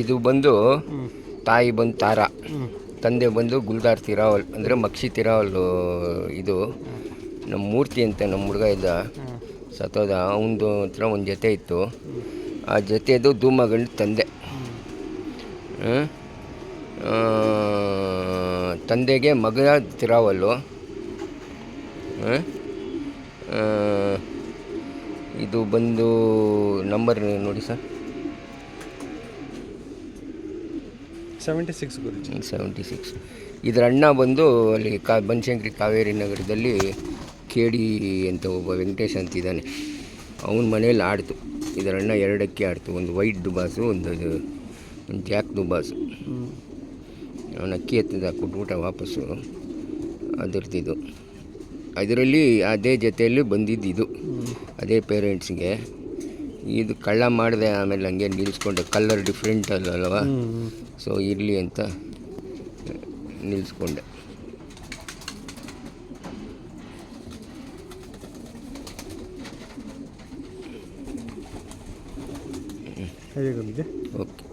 ಇದು ಬಂದು ಹ್ಞೂ ತಾಯಿ ಬಂದು ತಾರ, ಹ್ಞೂ ತಂದೆ ಬಂದು ಗುಲ್ದಾರ್ ತಿರಾವಲ್ ಅಂದರೆ ಮಕ್ಷಿ ತಿರಾವಲ್. ಇದು ನಮ್ಮ ಮೂರ್ತಿ ಅಂತ ನಮ್ಮ ಹುಡುಗ ಇದ್ದ ಹಾಂ ಸತ್ತೋದ, ಅವನದು ಹತ್ರ ಒಂದು ಜೊತೆ ಇತ್ತು. ಆ ಜೊತೆದು ಧೂಮಗಂಡು ತಂದೆ. ತಂದೆಗೆ ಮಗ ತಿರಾವಲ್ಲು. ಇದು ಬಂದು ನಂಬರ್ ನೋಡಿ ಸರ್, 76 ಗುರುಜಿ. 76. ಇದರ ಅಣ್ಣ ಬಂದು ಅಲ್ಲಿ ಬನಶಂಕರಿ ಕಾವೇರಿ ನಗರದಲ್ಲಿ ಕೇಡಿ ಅಂತ ಒಬ್ಬ ವೆಂಕಟೇಶ್ ಅಂತಿದ್ದಾನೆ, ಅವನ ಮನೇಲಿ ಆಡ್ತು. ಇದರ ಅಣ್ಣ 2 ಅಕ್ಕಿ ಆಡ್ತು, ಒಂದು ವೈಟ್ ದುಬಾಸು, ಒಂದು ಜಾಕ್ ದುಬಾಸು. ಅವನ ಅಕ್ಕಿ ಎತ್ತಿದ ಕೊಟ್ಬಿಟ್ಟ ವಾಪಸ್ಸು, ಅದರದ್ದು. ಅದರಲ್ಲಿ ಅದೇ ಜೊತೆಯಲ್ಲಿ ಬಂದಿದ್ದು, ಅದೇ ಪೇರೆಂಟ್ಸ್ಗೆ. ಇದು ಕಳ್ಳ ಮಾಡಿದೆ, ಆಮೇಲೆ ಹಂಗೆ ನಿಲ್ಲಿಸ್ಕೊಂಡೆ. ಕಲ್ಲರ್ ಡಿಫ್ರೆಂಟ್ ಅಲ್ಲವ, ಸೊ ಇರಲಿ ಅಂತ ನಿಲ್ಲಿಸ್ಕೊಂಡೆ. ಹೇಗೆ ಗುರುಜಿ? ಓಕೆ.